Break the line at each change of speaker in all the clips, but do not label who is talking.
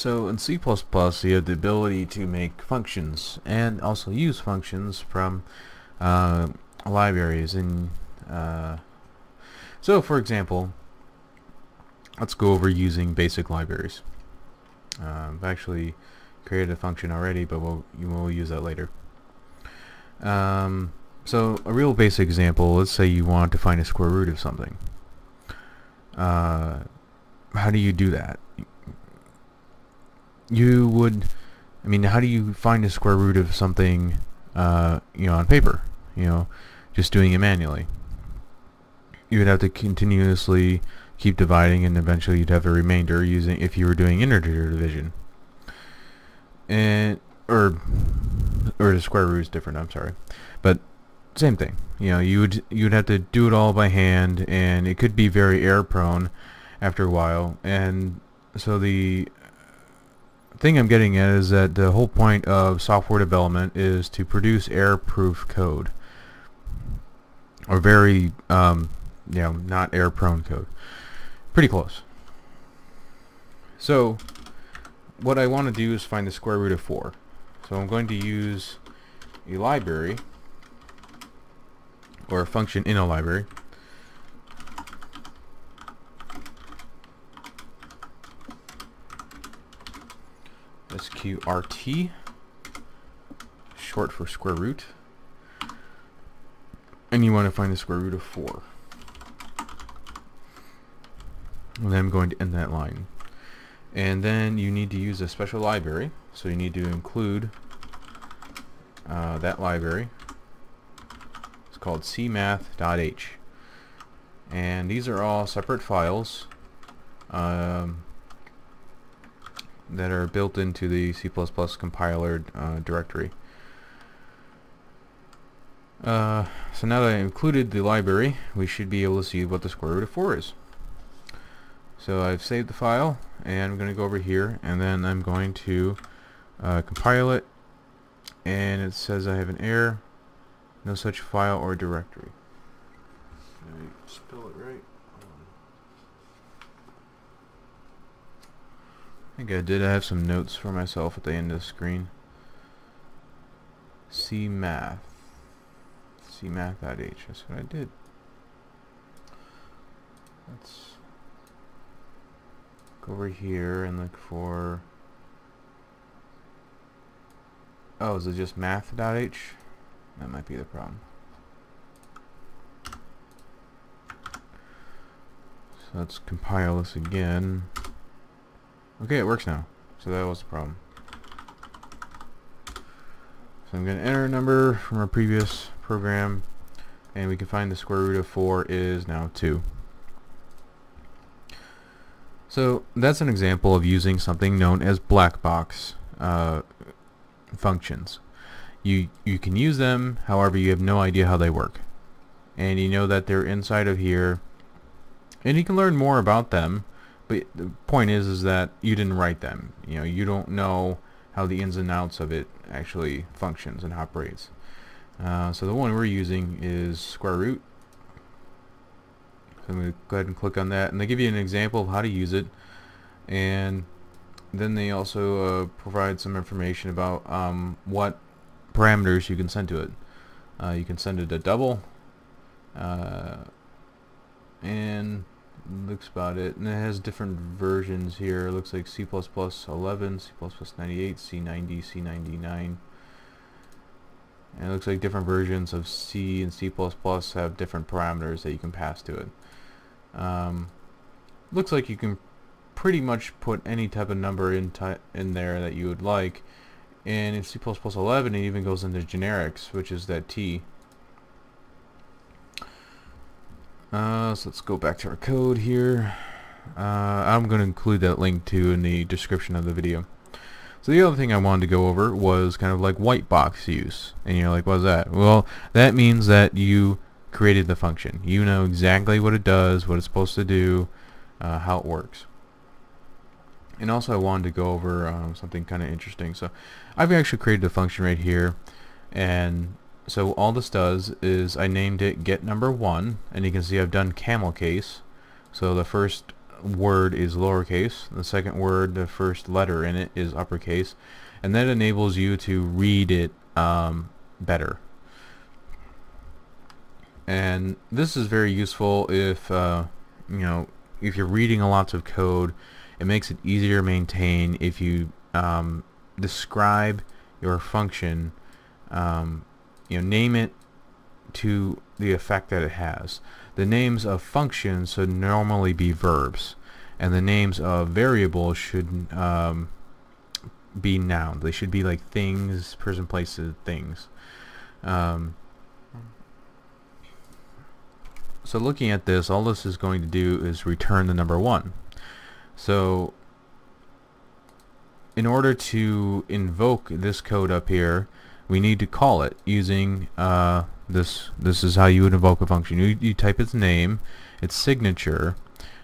So in C++, you have the ability to make functions and also use functions from uh, libraries. And so, for example, let's go over using basic libraries. I've actually created a function already, but we'll use that later. So a real basic example, let's say you want to find a square root of something. How do you do that? How do you find a square root of something, on paper? Just doing it manually. You would have to continuously keep dividing, and eventually you'd have a remainder if you were doing integer division. Or the square root is different, I'm sorry. But same thing. You'd have to do it all by hand, and it could be very error prone after a while. And so the thing I'm getting at is that the whole point of software development is to produce error-proof code, or very not error-prone code. Pretty close. So what I want to do is find the square root of 4. So I'm going to use a library, or a function in a library. sqrt, short for square root, and you want to find the square root of 4. And then I'm going to end that line. And then you need to use a special library, so you need to include that library. It's called cmath.h, and these are all separate files that are built into the C++ compiler directory. So now that I included the library, we should be able to see what the square root of 4 is. So I've saved the file, and I'm going to go over here, and then I'm going to compile it, and it says I have an error, no such file or directory. Did I spell it right? I think I did. I have some notes for myself at the end of the screen. cmath.h, that's what I did. Let's go over here and look for, is it just math.h? That might be the problem. So let's compile this again. Okay, it works now. So that was the problem. So I'm going to enter a number from our previous program, and we can find the square root of 4 is now 2. So that's an example of using something known as black box functions. You can use them, however you have no idea how they work. And you know that they're inside of here, and you can learn more about them, but the point is that you didn't write them. You don't know how the ins and outs of it actually functions and operates. So the one we're using is square root. So I'm going to go ahead and click on that, and they give you an example of how to use it, and then they also provide some information about what parameters you can send to it. You can send it a double, and looks about it, and it has different versions here. It looks like C++ 11, C++ 98, C90, C99, and it looks like different versions of C and C++ have different parameters that you can pass to it. Looks like you can pretty much put any type of number in there that you would like, and in C++ 11 it even goes into generics, which is that T. So let's go back to our code here. I'm going to include that link too in the description of the video. So the other thing I wanted to go over was kind of like white box use. And you're like, what's that? Well, that means that you created the function. You know exactly what it does, what it's supposed to do, how it works. And also I wanted to go over something kind of interesting. So I've actually created a function right here, and so all this does is I named it get number 1, and you can see I've done camel case. So the first word is lowercase, the second word, the first letter in it, is uppercase, and that enables you to read it better. And this is very useful if if you're reading a lot of code. It makes it easier to maintain if you describe your function, name it to the effect that it has. The names of functions should normally be verbs, and the names of variables should be nouns. They should be like things, person, places, things. So looking at this, all this is going to do is return the number 1. So in order to invoke this code up here, we need to call it using this is how you would invoke a function. You type its name, its signature,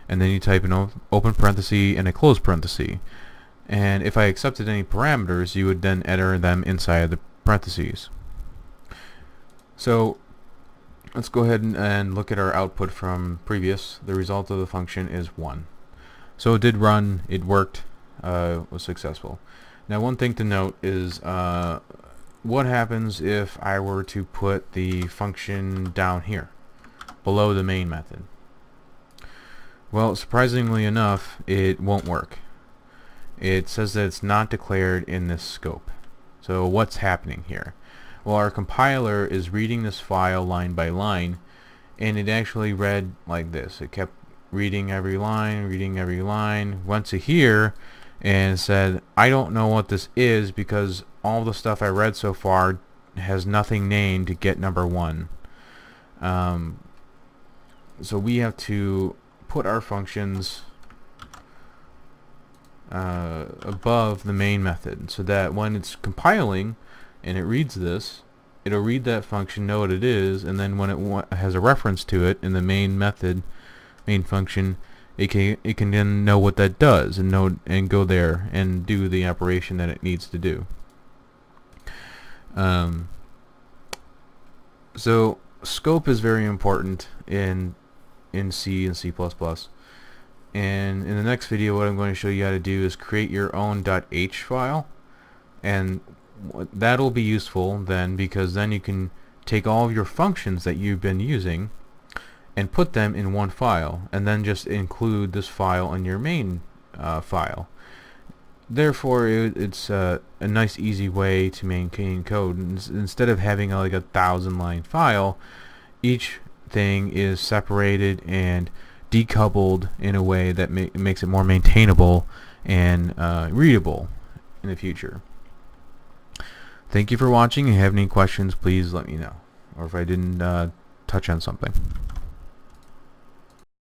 and then you type an open parenthesis and a close parenthesis. And if I accepted any parameters, you would then enter them inside the parentheses. So let's go ahead and look at our output from previous. The result of the function is 1. So it did run, it worked, was successful. Now one thing to note is what happens if I were to put the function down here, below the main method? Well, surprisingly enough, it won't work. It says that it's not declared in this scope. So what's happening here? Well, our compiler is reading this file line by line, and it actually read like this. It kept reading every line, went to here, and said, I don't know what this is because all the stuff I read so far has nothing named to get number 1. So we have to put our functions above the main method, so that when it's compiling and it reads this, it'll read that function, know what it is, and then when it has a reference to it in the main method, main function, it can then know what that does and go there and do the operation that it needs to do. So scope is very important in C and C++. And in the next video, what I'm going to show you how to do is create your own .h file, and that'll be useful then, because then you can take all of your functions that you've been using and put them in one file, and then just include this file in your main file. Therefore, it's a nice, easy way to maintain code. Instead of having like a 1,000-line file, each thing is separated and decoupled in a way that makes it more maintainable and readable in the future. Thank you for watching. If you have any questions, please let me know, or if I didn't touch on something.